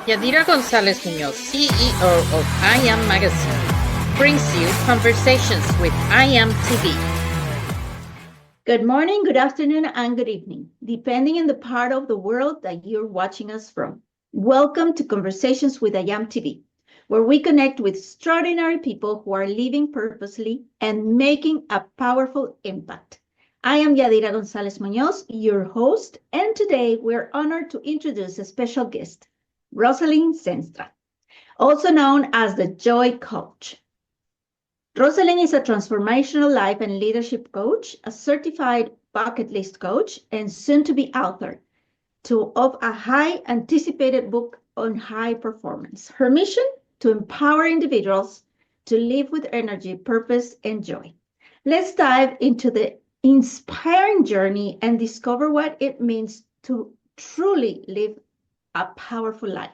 Yadira Gonzalez Munoz, CEO of I Am Magazine, brings you conversations with I Am TV. Good morning, good afternoon, and good evening, depending on the part of the world that you're watching us from. Welcome to Conversations with I Am TV, where we connect with extraordinary people who are living purposely and making a powerful impact. I am Yadira Gonzalez Munoz, your host, and today we're honored to introduce a special guest, Roselyn Zeinstra, also known as the Joy Coach. Roselyn is a transformational life and leadership coach, a certified bucket list coach, and soon-to-be author of a high anticipated book on high performance. Her mission? To empower individuals to live with energy, purpose, and joy. Let's dive into the inspiring journey and discover what it means to truly live a powerful life.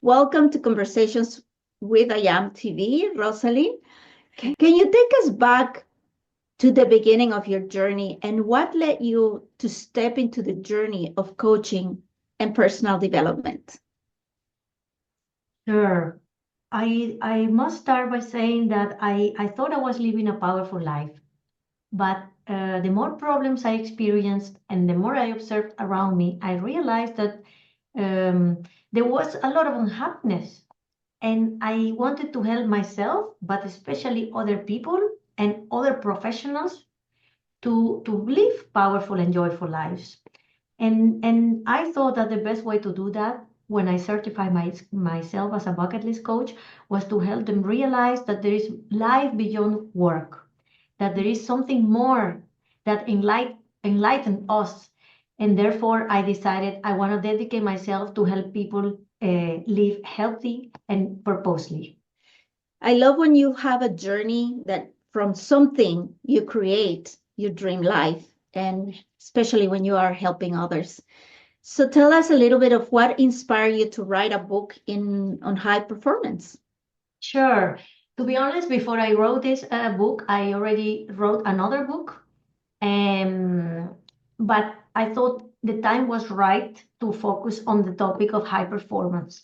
Welcome to Conversations with I Am TV, Roselyn. Can you take us back to the beginning of your journey and what led you to step into the journey of coaching and personal development? Sure. I must start by saying that I thought I was living a powerful life, but the more problems I experienced and the more I observed around me, I realized that there was a lot of unhappiness. And I wanted to help myself, but especially other people and other professionals to live powerful and joyful lives. And I thought that the best way to do that when I certified myself as a bucket list coach was to help them realize that there is life beyond work, that there is something more that enlighten us. And therefore, I decided I want to dedicate myself to help people live healthy and purposely. I love when you have a journey that from something you create your dream life, and especially when you are helping others. So tell us a little bit of what inspired you to write a book on high performance. Sure. To be honest, before I wrote this book, I already wrote another book. But I thought the time was right to focus on the topic of high performance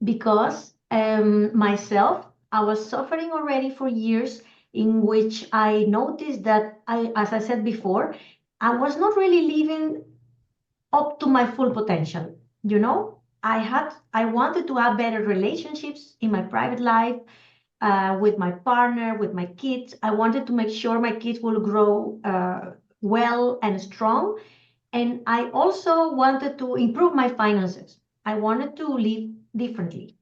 because myself, I was suffering already for years in which I noticed that as I said before, I was not really living up to my full potential. You know, I wanted to have better relationships in my private life, with my partner, with my kids. I wanted to make sure my kids will grow well and strong. And I also wanted to improve my finances. I wanted to live differently.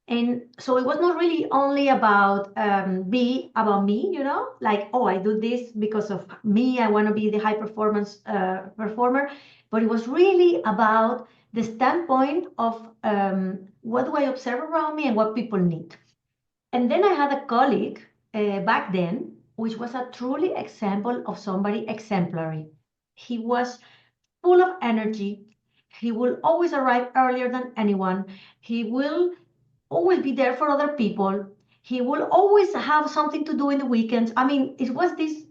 And so it was not really only about about me, you know, like, oh, I do this because of me. I want to be the high performance performer. But it was really about the standpoint of what do I observe around me and what people need. And then I had a colleague back then, which was a truly example of somebody exemplary. He was full of energy. He will always arrive earlier than anyone. He will always be there for other people. He will always have something to do in the weekends. I mean, it was this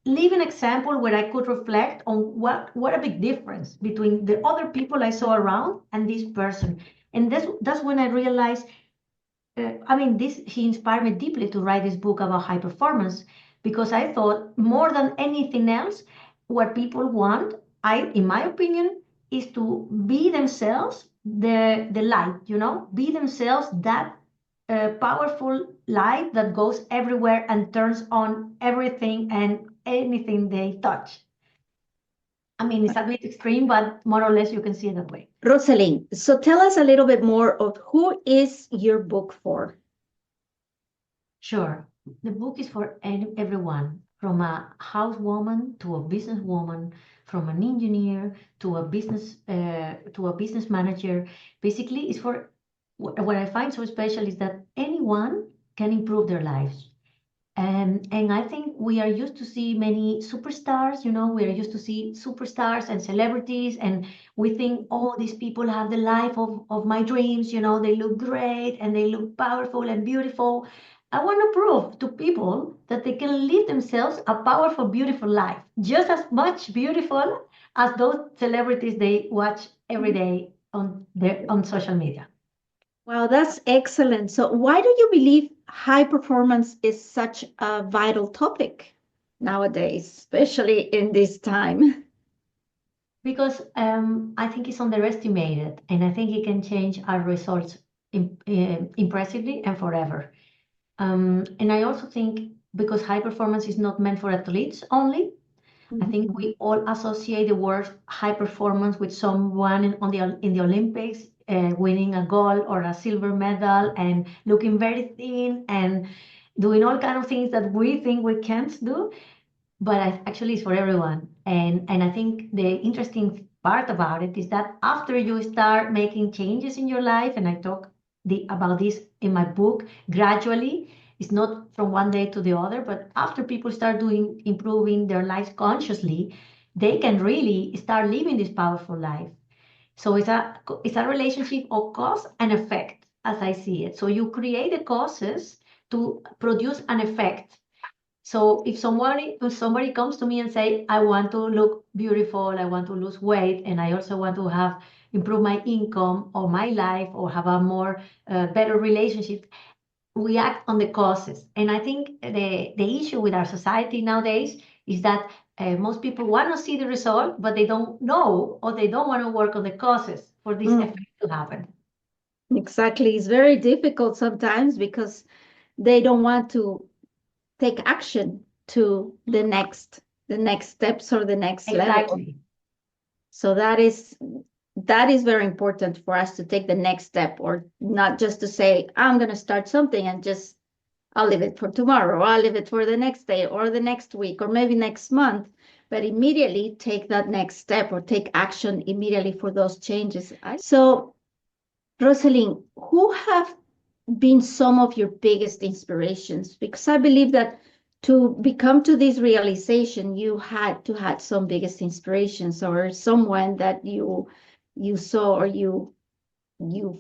living example where I could reflect on what a big difference between the other people I saw around and this person. And that's when I realized, he inspired me deeply to write this book about high performance because I thought more than anything else, what people want, in my opinion, is to be themselves, the light, you know, be themselves, that powerful light that goes everywhere and turns on everything and anything they touch. I mean, it's a bit extreme, but more or less you can see it that way. Roselyn, so tell us a little bit more of who is your book for? Sure. The book is for everyone, from a housewoman to a businesswoman, from an engineer to a business manager. Basically, it's for what I find so special is that anyone can improve their lives. And I think we are used to see many superstars, you know, we are used to see superstars and celebrities, and we think, oh, these people have the life of my dreams, you know, they look great and they look powerful and beautiful. I want to prove to people that they can live themselves a powerful, beautiful life, just as much beautiful as those celebrities they watch every day on social media. Wow, that's excellent. So why do you believe high performance is such a vital topic nowadays, especially in this time? Because I think it's underestimated, and I think it can change our results impressively and forever. And I also think because high performance is not meant for athletes only, I think we all associate the word high performance with someone in the Olympics winning a gold or a silver medal and looking very thin and doing all kind of things that we think we can't do, but actually it's for everyone. And I think the interesting part about it is that after you start making changes in your life, and I talk about this in my book, gradually, it's not from one day to the other, but after people start improving their lives consciously, they can really start living this powerful life. So it's a relationship of cause and effect, as I see it. So you create the causes to produce an effect. So if somebody comes to me and say, I want to look beautiful, I want to lose weight, and I also want to improve my income or my life or have a more better relationship, we act on the causes. And I think the issue with our society nowadays is that most people want to see the result, but they don't know or they don't want to work on the causes for this effect to happen. Exactly. It's very difficult sometimes because they don't want to take action to the next steps or the next level. Exactly. So that is very important for us to take the next step, or not just to say, I'm going to start something and just I'll leave it for tomorrow, or I'll leave it for the next day or the next week or maybe next month, but immediately take that next step or take action immediately for those changes. So, Roselyn, who have been some of your biggest inspirations? Because I believe that to become to this realization, you had to had some biggest inspirations or someone that you saw or you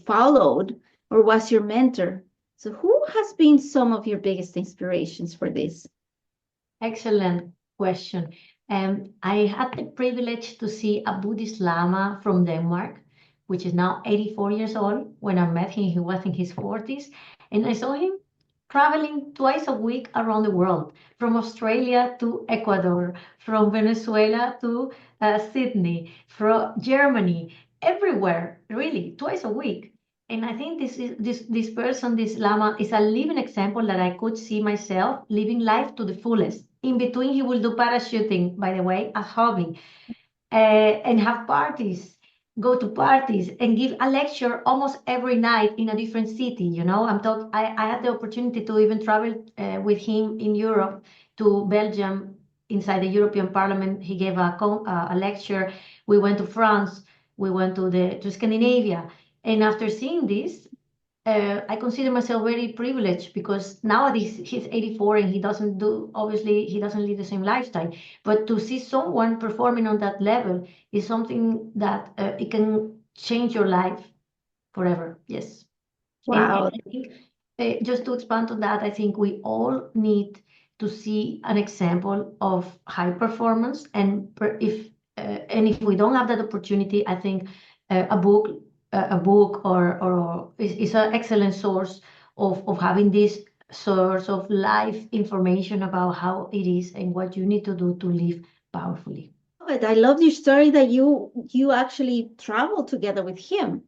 followed or was your mentor. So who has been some of your biggest inspirations for this? Excellent question. I had the privilege to see a Buddhist Lama from Denmark, which is now 84 years old. When I met him, he was in his 40s, and I saw him traveling twice a week around the world, from Australia to Ecuador, from Venezuela to Sydney, from Germany, everywhere, really, twice a week. And I think this person, this Lama, is a living example that I could see myself living life to the fullest. In between, he will do parachuting, by the way, a hobby, and have parties, go to parties, and give a lecture almost every night in a different city. I had the opportunity to even travel with him in Europe to Belgium, inside the European Parliament. He gave a lecture. We went to France. We went to Scandinavia. And after seeing this, I consider myself very privileged because nowadays he's 84 and he doesn't live the same lifestyle. But to see someone performing on that level is something that it can change your life forever. Yes. And Wow. I think just to expand on that, I think we all need to see an example of high performance. And if we don't have that opportunity, I think a book or is an excellent source of having this source of life information about how it is and what you need to do to live powerfully. But I love your story that you actually traveled together with him.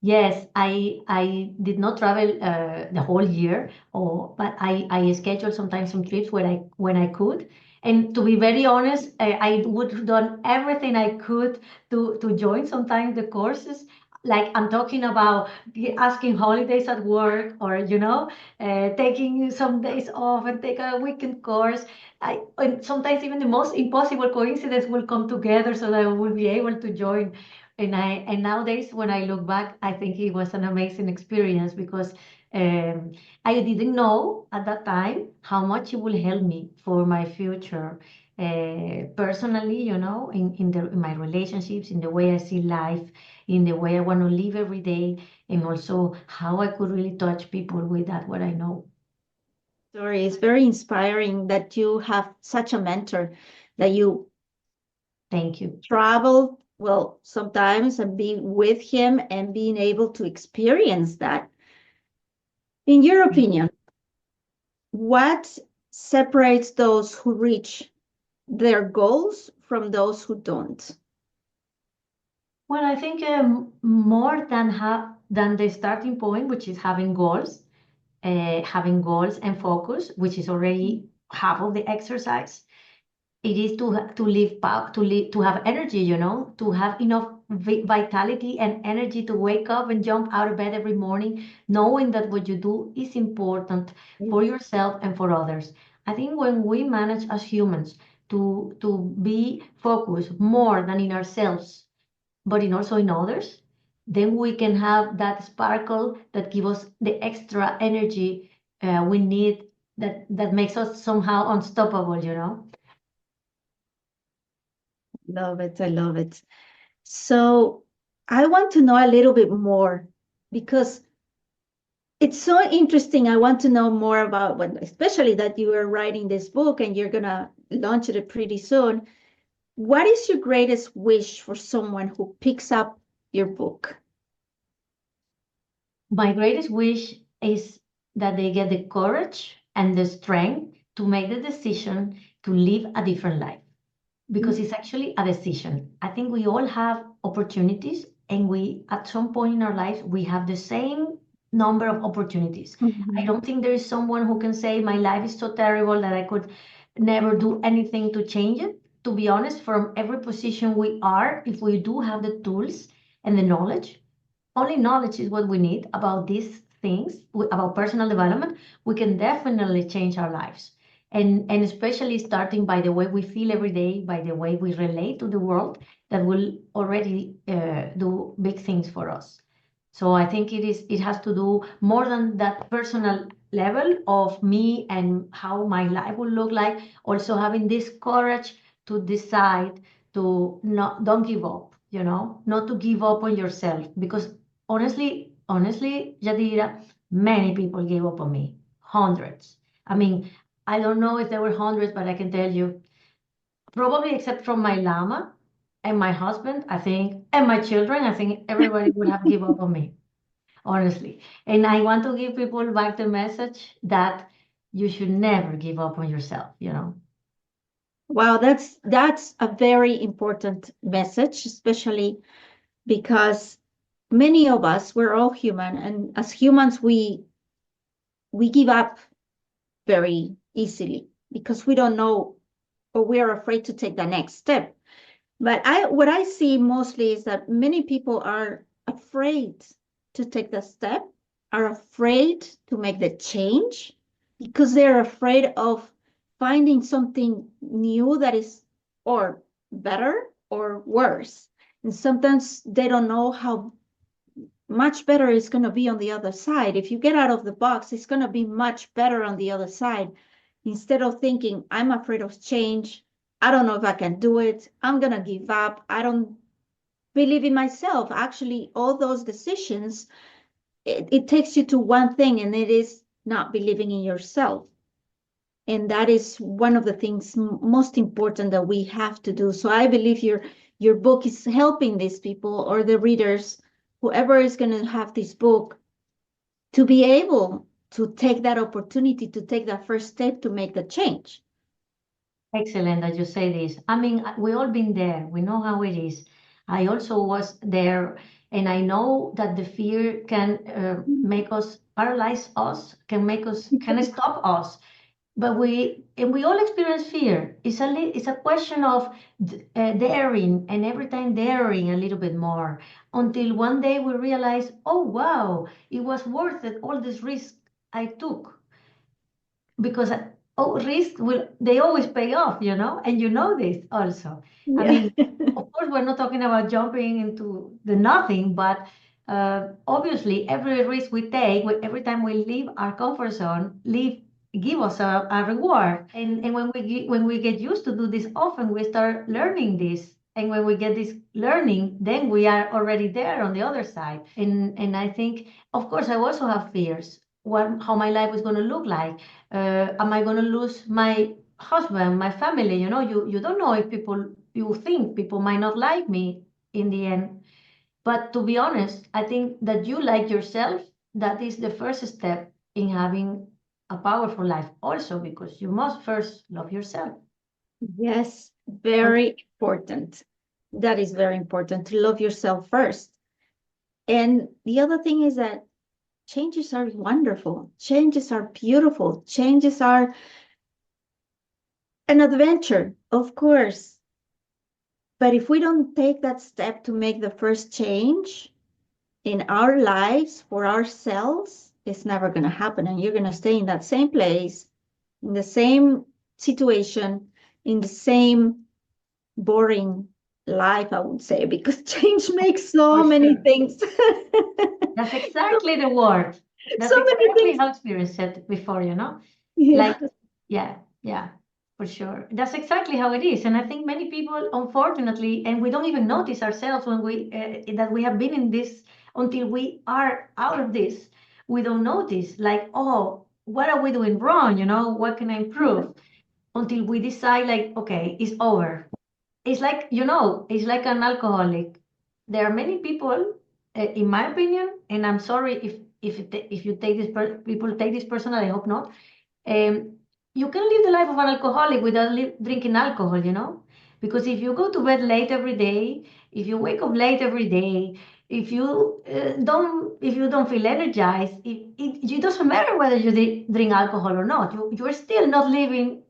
Yes, I did not travel the whole year, but I scheduled sometimes some trips when I could. And to be very honest, I would have done everything I could to join sometimes the courses. Like I'm talking about asking holidays at work, or taking some days off and take a weekend course. And sometimes even the most impossible coincidence will come together so that I will be able to join. And nowadays, when I look back, I think it was an amazing experience because I didn't know at that time how much it will help me for my future, personally, in my relationships, in the way I see life, in the way I want to live every day, and also how I could really touch people with that what I know. Story is very inspiring that you have such a mentor that you Thank you. traveled well, sometimes and be with him and being able to experience that. In your opinion, what separates those who reach their goals from those who don't? Well, I think more than the starting point, which is having goals and focus, which is already half of the exercise. It is to live to have energy, to have enough vitality and energy to wake up and jump out of bed every morning, knowing that what you do is important for yourself and for others. I think when we manage as humans to be focused more than in ourselves, but in also in others, then we can have that sparkle that gives us the extra energy we need, that makes us somehow unstoppable. Love it. I love it. So I want to know a little bit more because it's so interesting. I want to know more about what, especially that you are writing this book and you're gonna launch it pretty soon. What is your greatest wish for someone who picks up your book? My greatest wish is that they get the courage and the strength to make the decision to live a different life, because it's actually a decision. I think we all have opportunities, and we, at some point in our lives, we have the same number of opportunities. I don't think there is someone who can say, my life is so terrible that I could never do anything to change it. To be honest, from every position we are, if we do have the tools and the knowledge, only knowledge is what we need about these things, about personal development, we can definitely change our lives. And especially starting by the way we feel every day, by the way we relate to the world, that will already do big things for us. So I think it has to do more than that personal level of me and how my life will look like. Also having this courage to decide to not don't give up, not to give up on yourself, because honestly, Jadira, many people gave up on me. Hundreds. I mean, I don't know if there were hundreds, but I can tell you, probably except from my llama and my husband, I think, and my children, I think everybody would have given up on me, honestly. And I want to give people back the message that you should never give up on yourself. Wow, that's a very important message, especially because many of us, we're all human, and as humans, we give up very easily because we don't know or we are afraid to take the next step. But what I see mostly is that many people are afraid to take the step, are afraid to make the change because they're afraid of finding something new that is or better or worse. And sometimes they don't know how much better it's going to be on the other side. If you get out of the box, it's going to be much better on the other side. Instead of thinking, I'm afraid of change, I don't know if I can do it, I'm going to give up, I don't believe in myself. Actually, all those decisions, it takes you to one thing, and it is not believing in yourself. And that is one of the things most important that we have to do. So I believe your book is helping these people or the readers, whoever is going to have this book, to be able to take that opportunity, to take that first step to make the change. Excellent that you say this. I mean, we all been there. We know how it is. I also was there, and I know that the fear can make us paralyze us, can stop us. But we all experience fear. It's a question of daring, and every time daring a little bit more, until one day we realize, oh wow, it was worth it, all this risk I took, because risk will they always pay off, and this also. I mean, of course, we're not talking about jumping into the nothing, but obviously, every risk we take, every time we leave our comfort zone, give us a reward. And when we get used to do this often, we start learning this. And when we get this learning, then we are already there on the other side. And I think, of course, I also have fears. How my life is going to look like. Am I going to lose my husband, my family? You don't know if you think people might not like me in the end. But to be honest, I think that you like yourself, that is the first step in having a powerful life also, because you must first love yourself. Yes, very important. That is very important to love yourself first. And the other thing is that changes are wonderful. Changes are beautiful. Changes are an adventure, of course. But if we don't take that step to make the first change in our lives for ourselves, it's never going to happen. And you're going to stay in that same place, in the same situation, in the same boring life, I would say, because change makes so For many sure. things. That's exactly the word. That's So many exactly things. how Spirit said before, Yeah. Like, yeah, for sure. That's exactly how it is. And I think many people, unfortunately, and we don't even notice ourselves when that we have been in this until we are out of this. We don't notice, like, oh, what are we doing wrong? What can I improve? Until we decide, like, okay, it's over. It's like, it's like an alcoholic. There are many people, in my opinion, and I'm sorry if you take people take this personal, I hope not. Um, you can live the life of an alcoholic without drinking alcohol. Because if you go to bed late every day, if you wake up late every day, if you don't feel energized, it doesn't matter whether you drink alcohol or not. You're still not living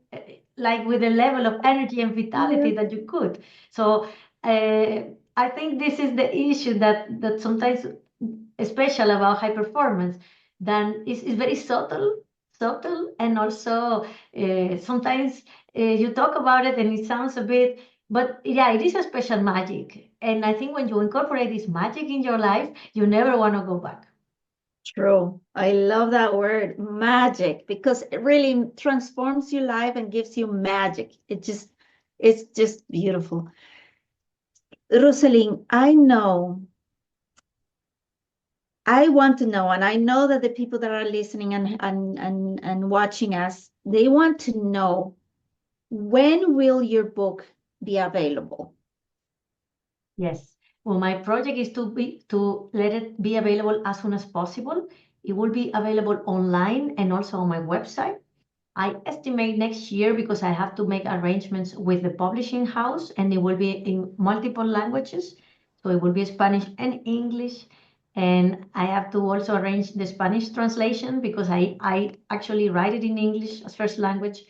like with the level of energy and Yeah. vitality that you could. So I think this is the issue that sometimes is special about high performance. Then is very subtle, and also sometimes you talk about it and it sounds a bit, but yeah, it is a special magic. And I think when you incorporate this magic in your life, you never want to go back. True. I love that word, magic, because it really transforms your life and gives you magic. It's just beautiful. Roselyn, I want to know, and I know that the people that are listening and watching us, they want to know, when will your book be available? Yes. Well, my project is to let it be available as soon as possible. It will be available online and also on my website. I estimate next year, because I have to make arrangements with the publishing house, and it will be in multiple languages. So it will be Spanish and English. And I have to also arrange the Spanish translation, because I actually write it in English as first language.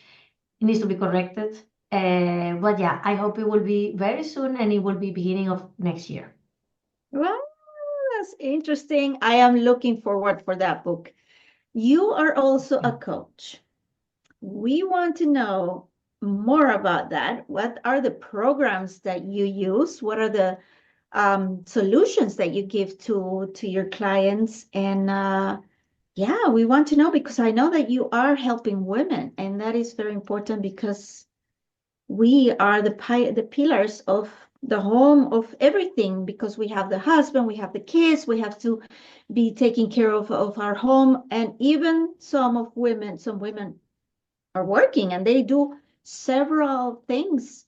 It needs to be corrected. But yeah, I hope it will be very soon, and it will be beginning of next year. Well, that's interesting. I am looking forward for that book. You are also a coach. We want to know more about that. What are the programs that you use? What are the solutions that you give to your clients? And yeah, we want to know, because I know that you are helping women, and that is very important, because we are the pillars of the home, of everything, because we have the husband, we have the kids, we have to be taking care of our home. And even some women are working, and they do several things.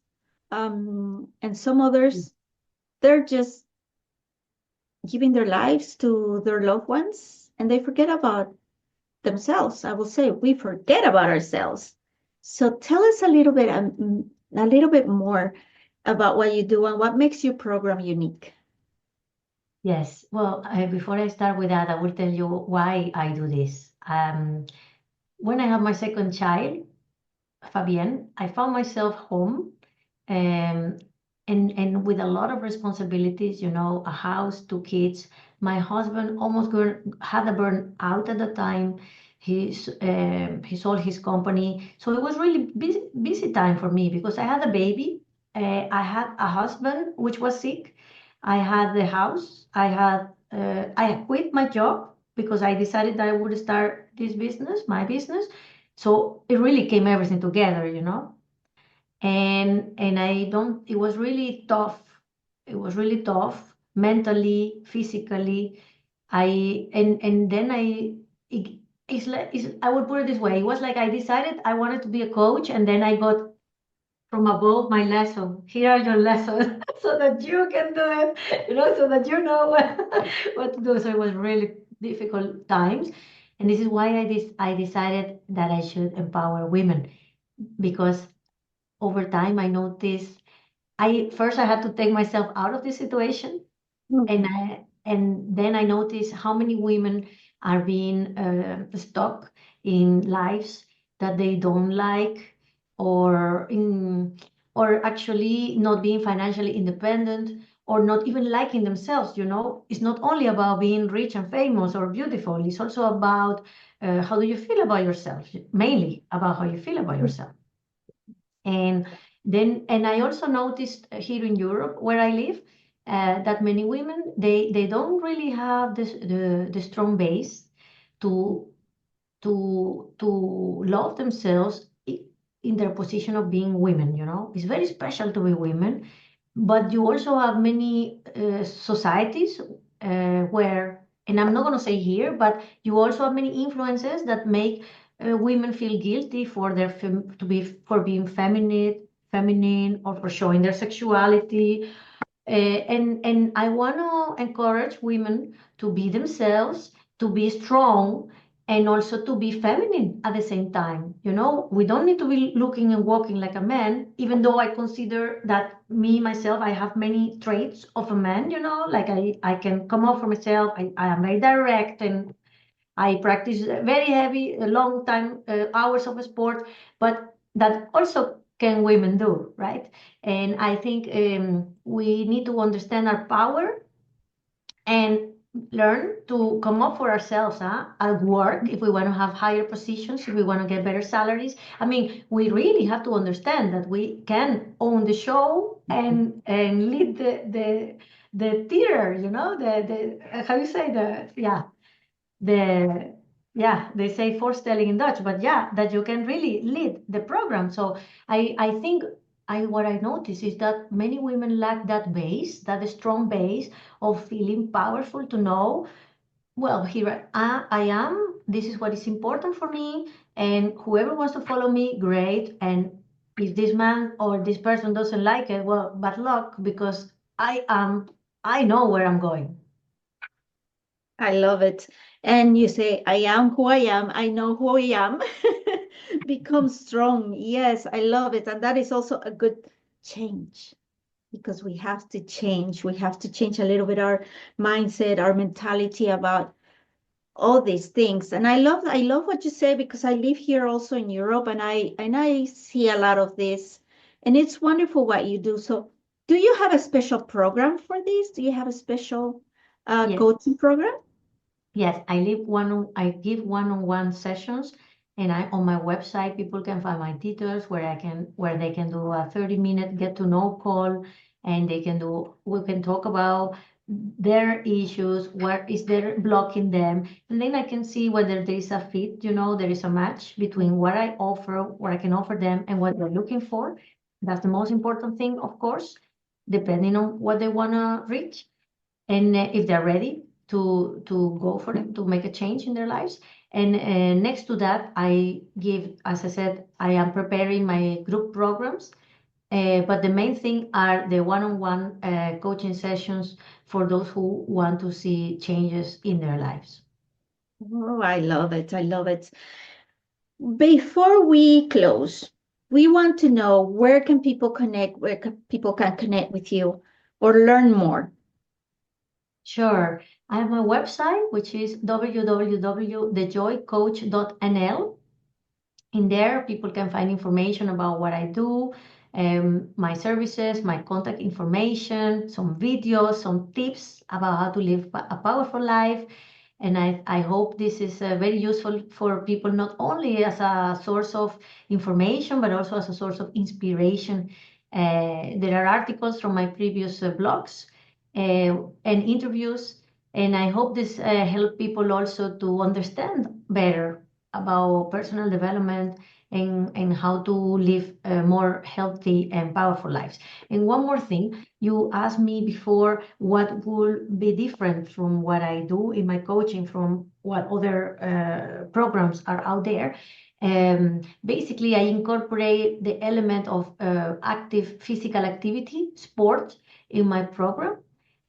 And some others, they're just giving their lives to their loved ones, and they forget about themselves. I will say we forget about ourselves. So tell us a little bit more about what you do and what makes your program unique. Yes. Well, before I start with that, I will tell you why I do this. When I had my second child, Fabienne, I found myself home, um, and with a lot of responsibilities, a house, two kids. My husband almost had a burnout at the time. He sold his company, so it was really busy time for me, because I had a baby, I had a husband which was sick, I had the house, I quit my job because I decided that I would start this business, my business. So it really came everything together. And I don't, it was really tough. It was really tough mentally, physically. And then it's like, I would put it this way. It was like I decided I wanted to be a coach, and then I got from above my lesson. Here are your lessons so that you can do it, so that you know what to do. So it was really difficult times. And this is why I decided that I should empower women, because over time I noticed I had to take myself out of this situation, and then I noticed how many women are being stuck in lives that they don't like, or or actually not being financially independent, or not even liking themselves. It's not only about being rich and famous or beautiful. It's also about how do you feel about yourself, mainly about how you feel about yourself. And I also noticed here in Europe, where I live, that many women, they don't really have the strong base to to love themselves in their position of being women. It's very special to be women, but you also have many societies where, and I'm not going to say here, but you also have many influences that make women feel guilty for for being feminine, or for showing their sexuality. And I want to encourage women to be themselves, to be strong, and also to be feminine at the same time. We don't need to be looking and walking like a man, even though I consider that myself, I have many traits of a man, like I can come out for myself. I am very direct, and I practice very heavy, a long time, hours of sport, but that also can women do, right? And I think we need to understand our power and learn to come up for ourselves, at work, if we want to have higher positions, if we want to get better salaries. I mean, we really have to understand that we can own the show and lead the theater, the how you say, the yeah, they say forestelling in Dutch, but yeah, that you can really lead the program. So I think what I notice is that many women lack that base, that strong base of feeling powerful, to know, well, here I am, this is what is important for me, and whoever wants to follow me, great. And if this man or this person doesn't like it, well, bad luck, because I know where I'm going. I love it. And you say, I am who I am. I know who I am. Become strong. Yes, I love it. And that is also a good change, because we have to change. We have to change a little bit our mindset, our mentality about all these things. And I love what you say, because I live here also in Europe, and I see a lot of this, and it's wonderful what you do. So do you have a special program for this? Do you have a special Yes. coaching program? Yes, I give one-on-one sessions, and on my website people can find my details, where they can do a 30-minute get to know call, and we can talk about their issues, what is there blocking them, and then I can see whether there is a fit, there is a match between what I can offer them and what they're looking for. That's the most important thing, of course, depending on what they want to reach, and if they're ready to go for it, to make a change in their lives. And next to that, I give, as I said, I am preparing my group programs, but the main thing are the one-on-one coaching sessions for those who want to see changes in their lives. Oh, I love it. I love it. Before we close, we want to know, where can people connect, people can connect with you or learn more? Sure. I have my website, which is www.thejoycoach.nl. In there, people can find information about what I do, my services, my contact information, some videos, some tips about how to live a powerful life. And I hope this is very useful for people, not only as a source of information, but also as a source of inspiration. There are articles from my previous blogs and interviews, and I hope this help people also to understand better about personal development, and how to live more healthy and powerful lives. And one more thing, you asked me before what will be different from what I do in my coaching from what other programs are out there. Basically, I incorporate the element of active physical activity, sport, in my program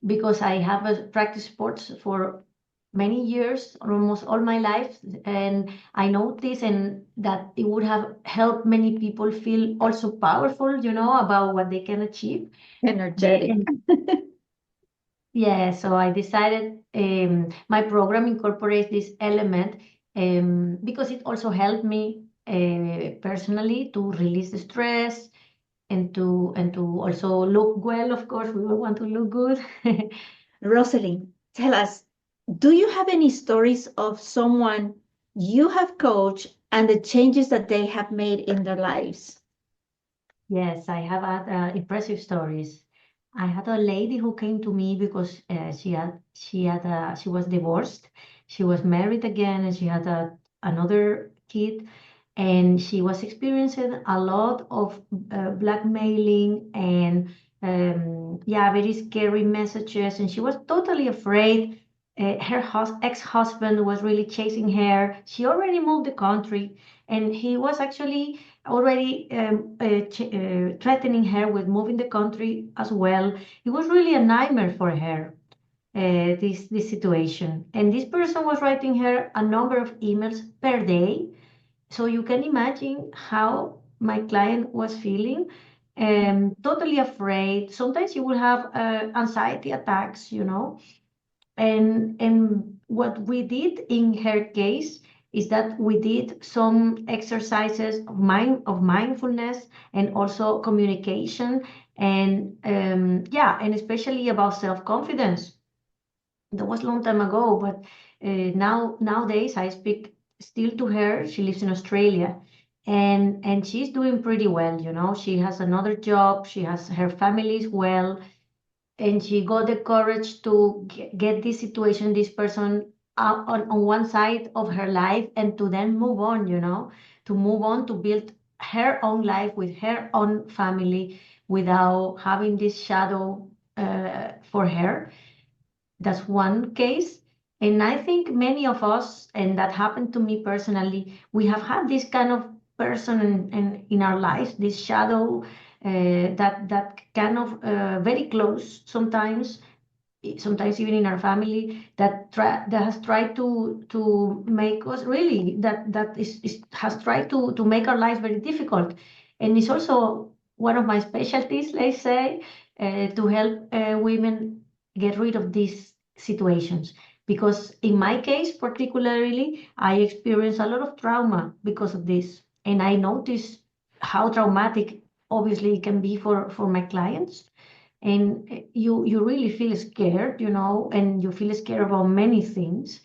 because I have practiced sports for many years, almost all my life, and I noticed and that it would have helped many people feel also powerful, about what they can achieve. Energetic. Yeah, so I decided my program incorporates this element because it also helped me personally to release the stress and to also look well. Of course, we all want to look good. Roselyn, tell us, do you have any stories of someone you have coached and the changes that they have made in their lives? Yes, I have had impressive stories. I had a lady who came to me because she was divorced. She was married again and she had another kid, and she was experiencing a lot of blackmailing and yeah, very scary messages, and she was totally afraid. Her ex-husband was really chasing her. She already moved the country, and he was actually already threatening her with moving the country as well. It was really a nightmare for her, this situation. And this person was writing her a number of emails per day. So you can imagine how my client was feeling, totally afraid. Sometimes you will have anxiety attacks, and what we did in her case is that we did some exercises of mindfulness and also communication, and yeah, and especially about self-confidence. That was a long time ago, but nowadays I speak still to her. She lives in Australia, and she's doing pretty well. She has another job. She has her family is well, and she got the courage to get this situation, this person on one side of her life, and to then move on, to move on to build her own life with her own family without having this shadow for her. That's one case. And I think many of us, and that happened to me personally, we have had this kind of person in our lives, this shadow that kind of very close sometimes even in our family, that has tried to make us really has tried to make our lives very difficult. And it's also one of my specialties, let's say, to help women get rid of these situations, because in my case particularly I experienced a lot of trauma because of this, and I noticed how traumatic obviously it can be for my clients. And you really feel scared, and you feel scared about many things.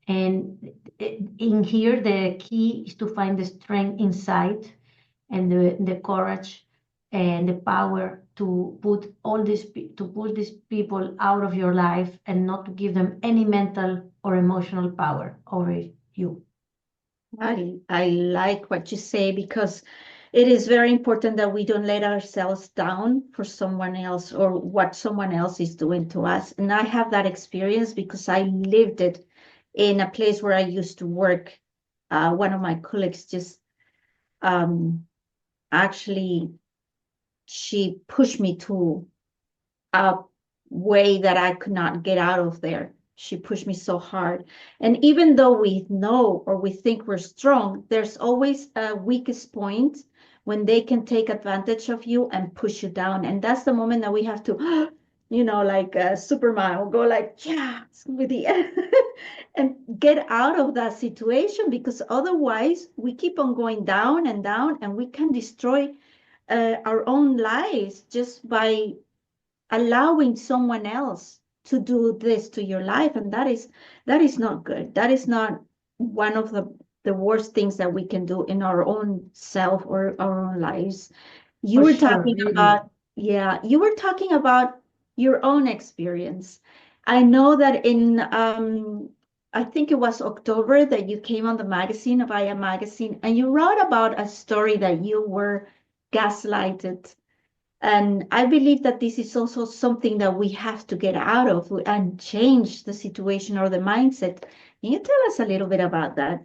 And in here the key is to find the strength inside, and the courage and the power to put these people out of your life, and not to give them any mental or emotional power over you. I like what you say, because it is very important that we don't let ourselves down for someone else or what someone else is doing to us. And I have that experience because I lived it in a place where I used to work. One of my colleagues just actually, she pushed me to a way that I could not get out of there. She pushed me so hard. And even though we know or we think we're strong, there's always a weakest point when they can take advantage of you and push you down. And that's the moment that we have to, like Superman will go like, yeah, with the and get out of that situation, because otherwise we keep on going down and we can destroy our own lives just by allowing someone else to do this to your life. And that is not good. That is not one of the worst things that we can do in our own self or our own lives. You For were sure, talking really. about, yeah, you were talking about your own experience. I know that in I think it was October that you came on the magazine, via magazine, and you wrote about a story that you were gaslighted. And I believe that this is also something that we have to get out of and change the situation or the mindset. Can you tell us a little bit about that?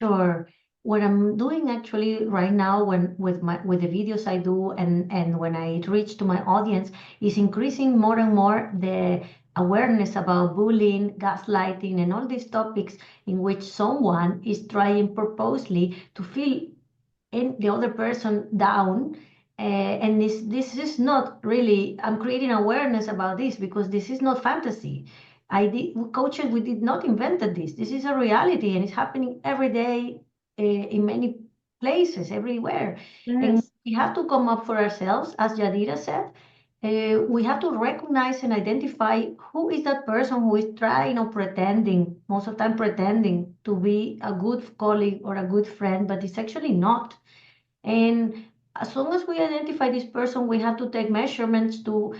Sure. what I'm doing actually right now with the videos I do and when I reach to my audience is increasing more and more the awareness about bullying, gaslighting, and all these topics in which someone is trying purposely to feel the other person down. And this is not really, I'm creating awareness about this because this is not fantasy. Coaches, we did not invent this. This is a reality and it's happening every day in many places, everywhere. And Yes. we have to come up for ourselves, as Yadira said. We have to recognize and identify who is that person who is trying or pretending, most of the time pretending to be a good colleague or a good friend, but it's actually not. And as long as we identify this person, we have to take measurements to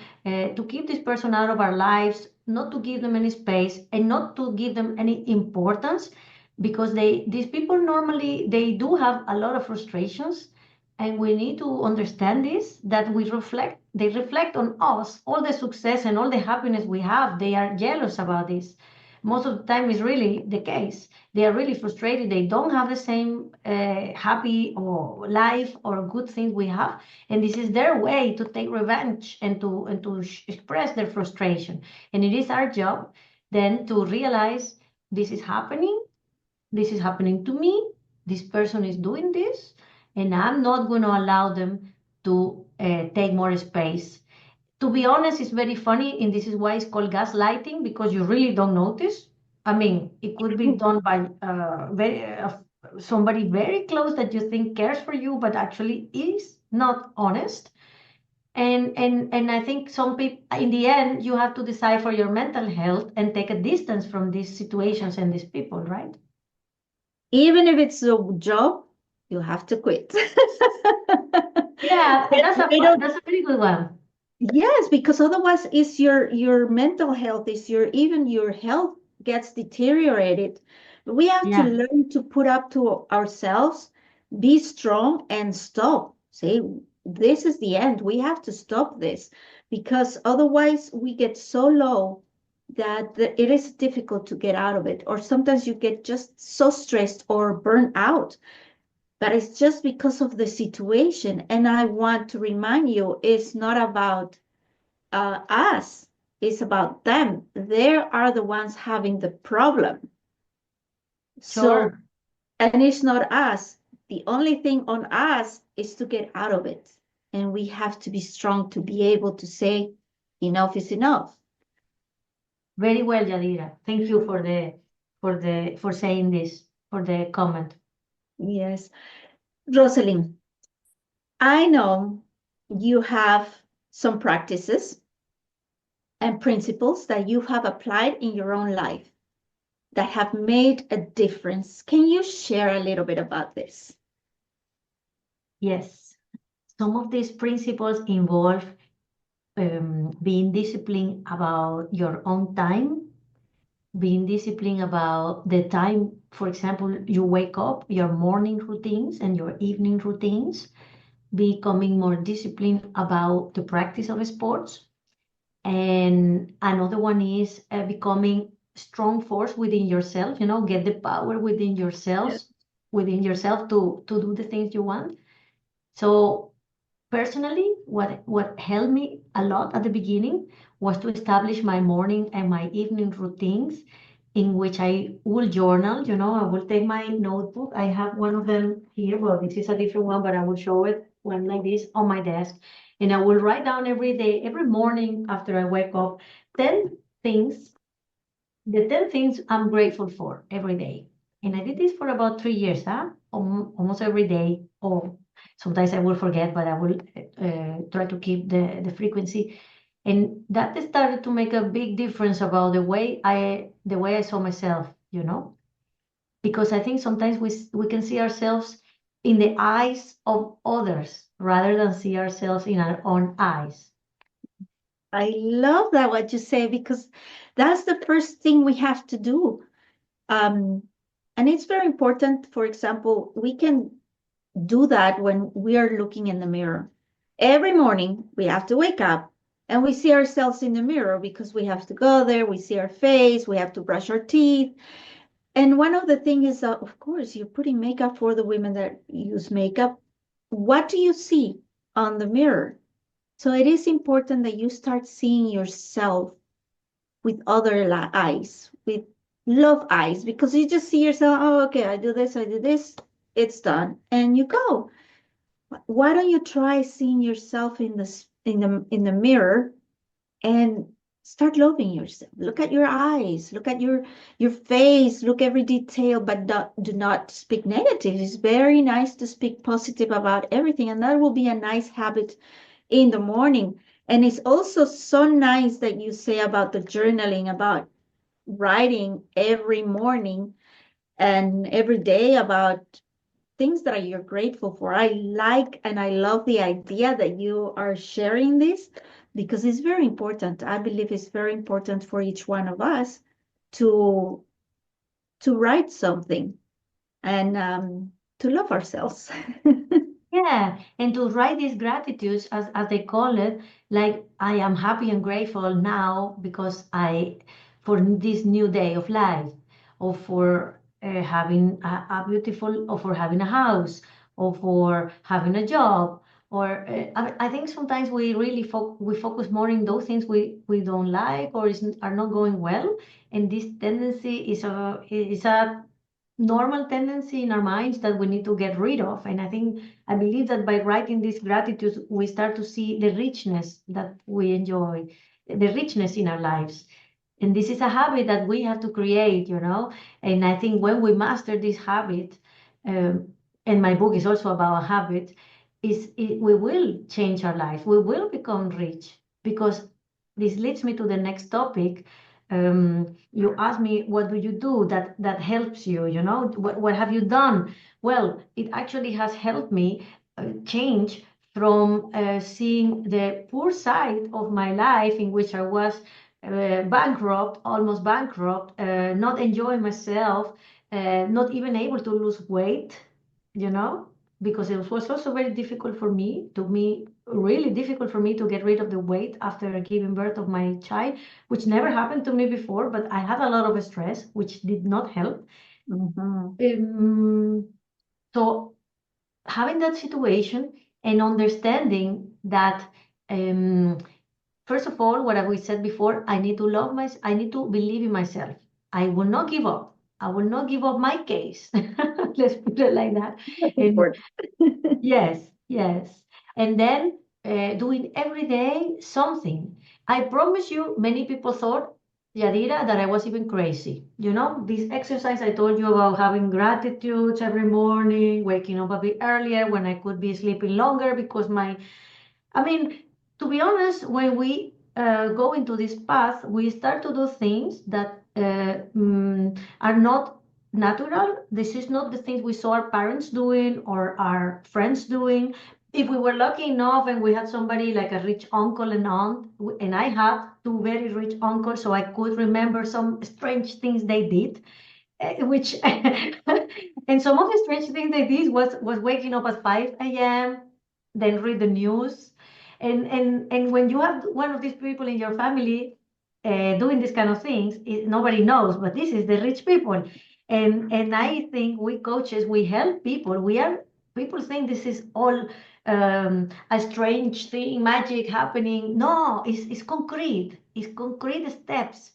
keep this person out of our lives, not to give them any space, and not to give them any importance, because these people normally they do have a lot of frustrations, and we need to understand this that they reflect on us, all the success and all the happiness we have. They are jealous about this. Most of the time, is really the case. They are really frustrated. They don't have the same happy or life or good things we have, and this is their way to take revenge and to express their frustration. And it is our job then to realize this is happening. This is happening to me. This person is doing this, and I'm not going to allow them to take more space. To be honest, it's very funny, and this is why it's called gaslighting, because you really don't notice. I mean, it could be done by somebody very close that you think cares for you, but actually is not honest. And I think some people, in the end, you have to decide for your mental health and take a distance from these situations and these people, right? Even if it's a job, you have to quit. Yeah, We don't. that's a very good one. Yes, because otherwise it's your mental health, is even your health gets deteriorated. We have to Yeah, learn to put up to ourselves, be strong and stop. Say, this is the end. We have to stop this because otherwise we get so low that it is difficult to get out of it. Or sometimes you get just so stressed or burnt out. But it's just because of the situation. And I want to remind you, it's not about us, it's about them. They are the ones having the problem. So, sure. and it's not us. The only thing on us is to get out of it. And we have to be strong to be able to say, enough is enough. Very well, Yadira. Thank you for saying this, for the comment. Yes. Roselyn, I know you have some practices and principles that you have applied in your own life that have made a difference. Can you share a little bit about this? Yes. Some of these principles involve being disciplined about your own time, being disciplined about the time, for example, you wake up, your morning routines and your evening routines, becoming more disciplined about the practice of sports. And another one is becoming strong force within yourself, get the power within yourself to do the things you want. So personally, what helped me a lot at the beginning was to establish my morning and my evening routines in which I will journal. I will take my notebook. I have one of them here. Well, this is a different one, but I will show it one like this on my desk. And I will write down every day, every morning after I wake up, 10 things, the 10 things I'm grateful for every day. And I did this for about 3 years, huh? Almost every day. Or sometimes I will forget, but I will try to keep the frequency. And that started to make a big difference about the way I saw myself, because I think sometimes we can see ourselves in the eyes of others rather than see ourselves in our own eyes. I love that what you say because that's the first thing we have to do. And it's very important. For example, we can do that when we are looking in the mirror. Every morning we have to wake up and we see ourselves in the mirror because we have to go there, we see our face, we have to brush our teeth. And one of the things is, of course, you're putting makeup for the women that use makeup. What do you see on the mirror? So it is important that you start seeing yourself with other eyes, with love eyes, because you just see yourself, oh, okay, I do this, it's done, and you go. Why don't you try seeing yourself in the mirror and start loving yourself? Look at your eyes, look at your face, look every detail, but do not speak negative. It's very nice to speak positive about everything, and that will be a nice habit in the morning. And it's also so nice that you say about the journaling, about writing every morning and every day about things that you're grateful for. I like and I love the idea that you are sharing this, because it's very important. I believe it's very important for each one of us to write something and to love ourselves. Yeah, and to write these gratitudes, as they call it, like I am happy and grateful now because for this new day of life, or for having a beautiful, or for having a house, or for having a job, or I think sometimes we really we focus more in those things we don't like or are not going well, and this tendency is a normal tendency in our minds that we need to get rid of. And I believe that by writing these gratitudes, we start to see the richness that we enjoy, the richness in our lives. And this is a habit that we have to create, you know. And I think when we master this habit, um, and my book is also about a habit, we will change our life. We will become rich, because this leads me to the next topic. You asked me, what do you do that helps you? You know, what have you done? Well, it actually has helped me change from seeing the poor side of my life, in which I was bankrupt, almost bankrupt, not enjoying myself, not even able to lose weight, you know, because it was also very difficult for me, really difficult for me to get rid of the weight after giving birth of my child, which never happened to me before, but I had a lot of stress, which did not help. So having that situation and understanding that, first of all, what we said before, I need to I need to believe in myself. I will not give up. I will not give up my case. Let's put it like that. And yes, yes. And then doing every day something. I promise you, many people thought, Yadira, that I was even crazy. You know, this exercise I told you about, having gratitudes every morning, waking up a bit earlier when I could be sleeping longer because I mean, to be honest, when we go into this path, we start to do things that are not natural. This is not the things we saw our parents doing or our friends doing. If we were lucky enough and we had somebody like a rich uncle and aunt, and I had two very rich uncles, so I could remember some strange things they did, which and some of the strange things they did was waking up at 5 a.m., then read the news. And when you have one of these people in your family doing these kind of things, nobody knows, but this is the rich people. And I think we coaches, we help people. People think this is all a strange thing, magic happening. No, it's concrete. It's concrete steps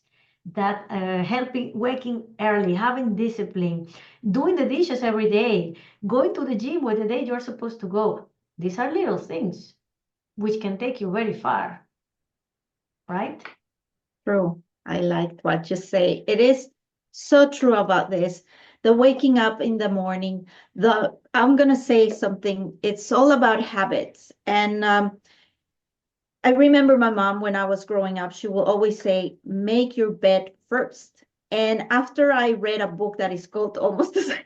that helping, waking early, having discipline, doing the dishes every day, going to the gym where the day you're supposed to go. These are little things which can take you very far, right? True. I liked what you say. It is so true about this. The waking up in the morning, I'm gonna say something. It's all about habits. And I remember my mom when I was growing up, she will always say, make your bed first. And after I read a book that is called almost the same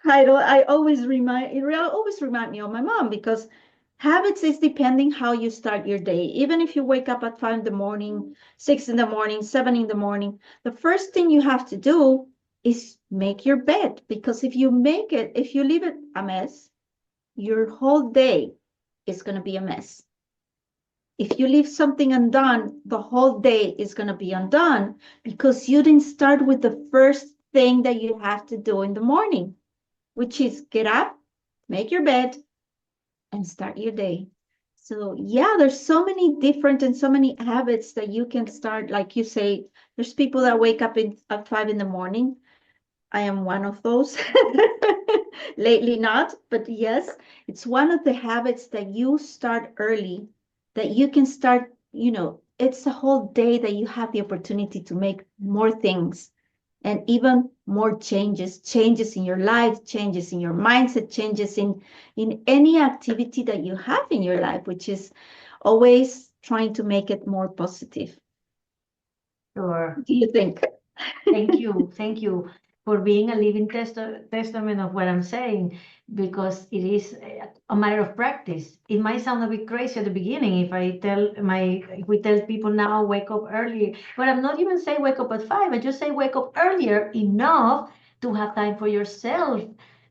title, it always remind me of my mom, because habits is depending how you start your day. Even if you wake up at 5 in the morning, 6 in the morning, 7 in the morning, the first thing you have to do is make your bed. Because if you leave it a mess, your whole day is going to be a mess. If you leave something undone, the whole day is going to be undone, because you didn't start with the first thing that you have to do in the morning, which is get up, make your bed, and start your day. So yeah, there's so many different and so many habits that you can start. Like you say, there's people that wake up at 5 in the morning. I am one of those. Lately not, but yes, it's one of the habits that you start early, that you can start, it's a whole day that you have the opportunity to make more things and even more changes in your life, changes in your mindset, changes in any activity that you have in your life, which is always trying to make it more positive. Sure. What do you think? Thank you. Thank you for being a living testament of what I'm saying, because it is a matter of practice. It might sound a bit crazy at the beginning if we tell people now wake up early, but I'm not even saying wake up at 5. I just say wake up earlier enough to have time for yourself,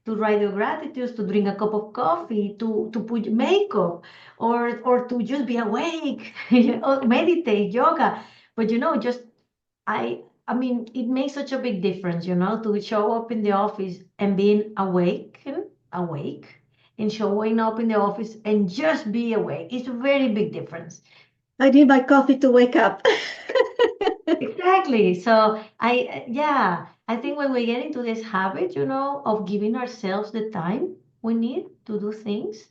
to write your gratitudes, to drink a cup of coffee, to put makeup, or to just be awake, or meditate, yoga. But just I mean, it makes such a big difference, to show up in the office and being awake, and showing up in the office and just be awake. It's a very big difference. I need my coffee to wake up. Exactly. So I think when we get into this habit, of giving ourselves the time we need to do things,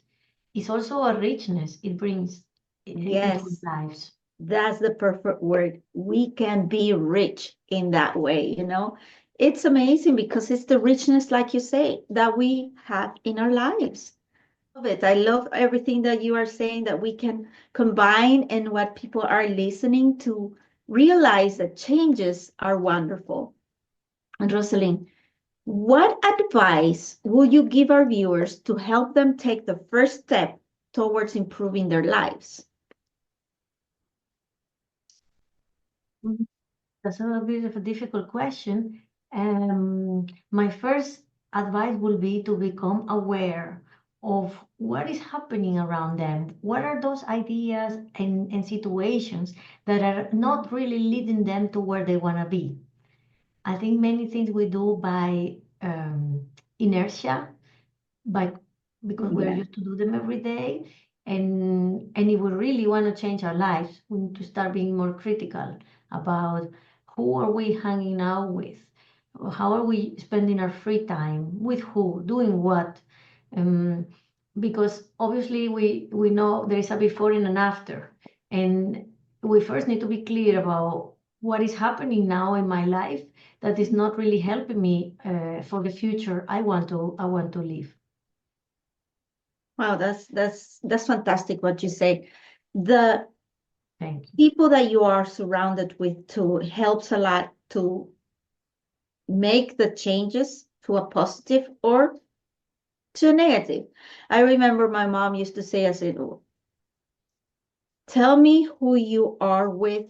it's also a richness it brings into our Yes, lives. that's the perfect word. We can be rich in that way, It's amazing because it's the richness, like you say, that we have in our lives. Love it. I love everything that you are saying that we can combine and what people are listening to realize that changes are wonderful. And Roselyn, what advice will you give our viewers to help them take the first step towards improving their lives? That's a bit of a difficult question. My first advice will be to become aware of what is happening around them. What are those ideas and situations that are not really leading them to where they want to be? I think many things we do by inertia, by because we are Yeah. used to do them every day. And if we really want to change our lives, we need to start being more critical about who are we hanging out with, how are we spending our free time, with who, doing what. um, because obviously we know there is a before and an after, and we first need to be clear about what is happening now in my life that is not really helping me for the future I want to live. Wow, that's fantastic what you say. The Thank you. people that you are surrounded with too helps a lot to make the changes to a positive or to a negative. I remember my mom used to say, I said, tell me who you are with,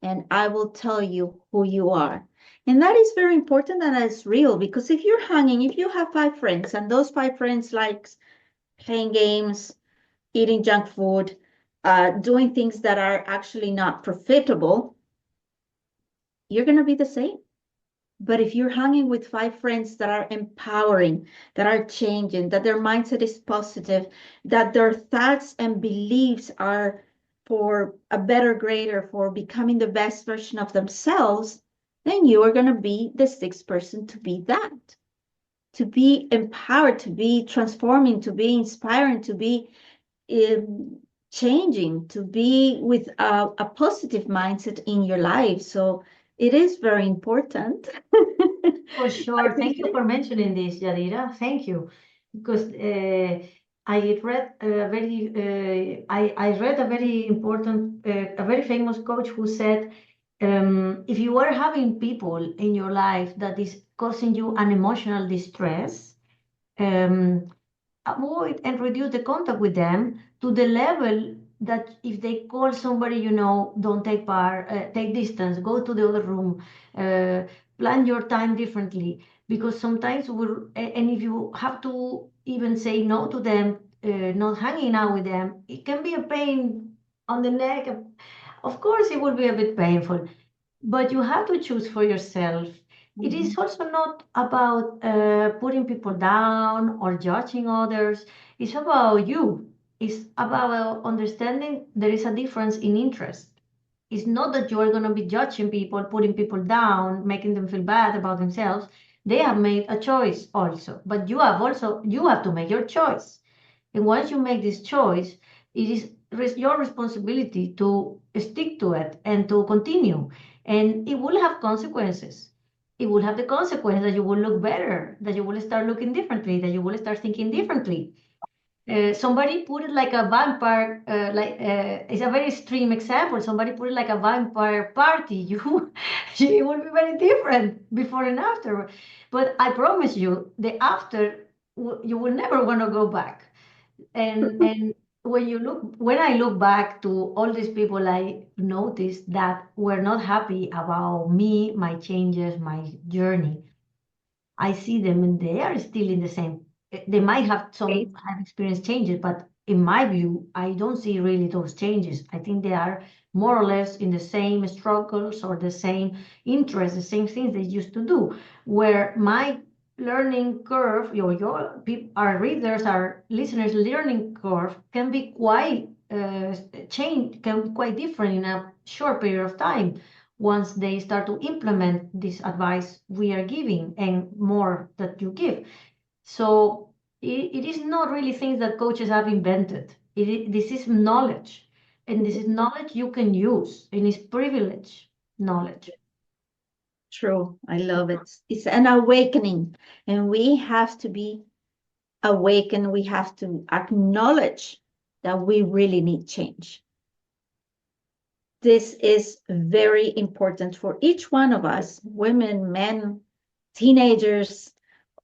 and I will tell you who you are. And that is very important and that's real because if you have 5 friends and those 5 friends like playing games, eating junk food, doing things that are actually not profitable, you're going to be the same. But if you're hanging with 5 friends that are empowering, that are changing, that their mindset is positive, that their thoughts and beliefs are for a better grade or for becoming the best version of themselves, then you are going to be the 6th person to be that, to be empowered, to be transforming, to be inspiring, to be changing, to be with a positive mindset in your life. So it is very important. For sure. Thank you for mentioning this, Yadira. Thank you. Because I read a very important, a very famous coach who said, if you are having people in your life that is causing you an emotional distress, um, avoid and reduce the contact with them to the level that if they call somebody, don't take part, take distance, go to the other room, uh, plan your time differently. Because sometimes and if you have to even say no to them, not hanging out with them, it can be a pain on the neck. Of course, it will be a bit painful, but you have to choose for yourself It is also not about putting people down or judging others. It's about you. It's about understanding there is a difference in interest. It's not that you are going to be judging people, putting people down, making them feel bad about themselves. They have made a choice also, but you have to make your choice. And once you make this choice, it is your responsibility to stick to it and to continue. And it will have consequences. It will have the consequence that you will look better, that you will start looking differently, that you will start thinking differently. Somebody put it like a vampire, it's a very extreme example. Somebody put it like a vampire party. It will be very different before and after. But I promise you, the after, you will never want to go back. And when I look back to all these people, I noticed that were not happy about me, my changes, my journey. I see them and they are still in the same. They might have have experienced changes, but in my view, I don't see really those changes. I think they are more or less in the same struggles or the same interests, the same things they used to do. Where my learning curve, our readers, our listeners' learning curve can be quite can be quite different in a short period of time once they start to implement this advice we are giving and more that you give. So it is not really things that coaches have invented. This is knowledge, and this is knowledge you can use, and it's privilege knowledge. True. I love it. It's an awakening, and we have to be awakened. We have to acknowledge that we really need change. This is very important for each one of us, women, men, teenagers,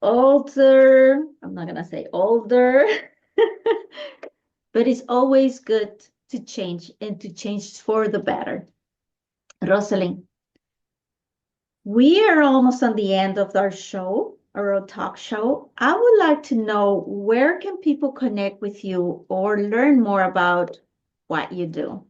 older. I'm not going to say older, but it's always good to change and to change for the better. Roselyn, we are almost on the end of our show, our talk show. I would like to know, where can people connect with you or learn more about what you do?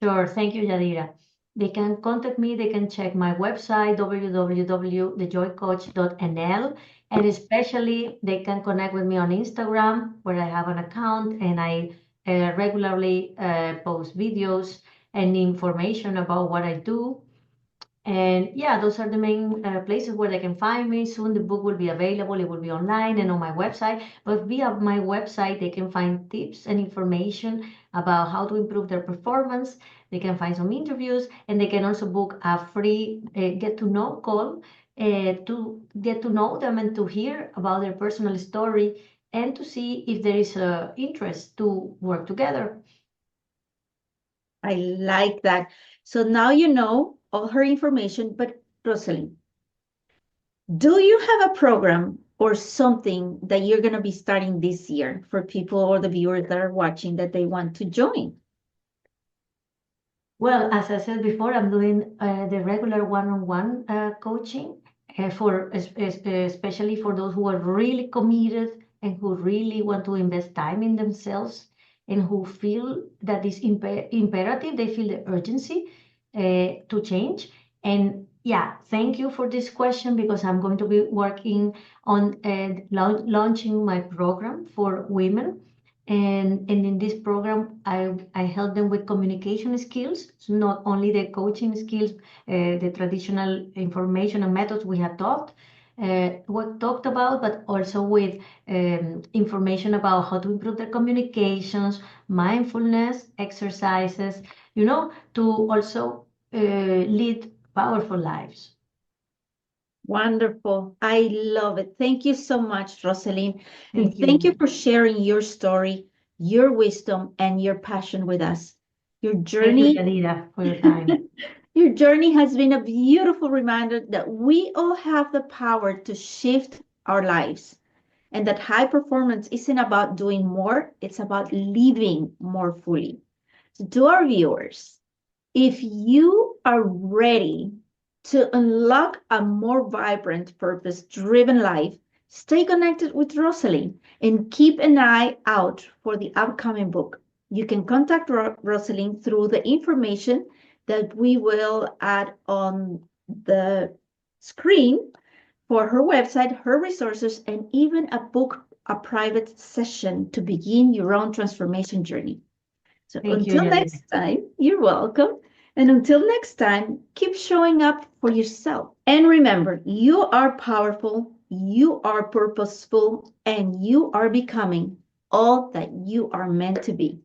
Sure. Thank you, Yadira. They can contact me. They can check my website, www.thejoycoach.nl. And especially, they can connect with me on Instagram, where I have an account and I regularly post videos and information about what I do. And yeah, those are the main places where they can find me. Soon the book will be available. It will be online and on my website. But via my website, they can find tips and information about how to improve their performance. They can find some interviews, and they can also book a free get to know call to get to know them and to hear about their personal story and to see if there is interest to work together. I like that. So now you know all her information, but Roselyn, do you have a program or something that you're going to be starting this year for people or the viewers that are watching that they want to join? Well, as I said before, I'm doing the regular one-on-one coaching especially for those who are really committed and who really want to invest time in themselves and who feel that it's imperative, they feel the urgency to change. And yeah, thank you for this question, because I'm going to be working on launching my program for women. And in this program, I help them with communication skills, so not only the coaching skills, the traditional information and methods we have talked about, but also with information about how to improve their communications, mindfulness, exercises, to also lead powerful lives. Wonderful. I love it. Thank you so much, Roselyn. And thank you for sharing your story, your wisdom, and your passion with us. Your journey, thank you, Yadira, for your time. Your journey has been a beautiful reminder that we all have the power to shift our lives, and that high performance isn't about doing more, it's about living more fully. So to our viewers, if you are ready to unlock a more vibrant, purpose-driven life, stay connected with Roselyn and keep an eye out for the upcoming book. You can contact Roselyn through the information that we will add on the screen for her website, her resources, and even a private session to begin your own transformation journey. So Thank you, until Janine. next time, you're welcome. And until next time, keep showing up for yourself. And remember, you are powerful, you are purposeful, and you are becoming all that you are meant to be.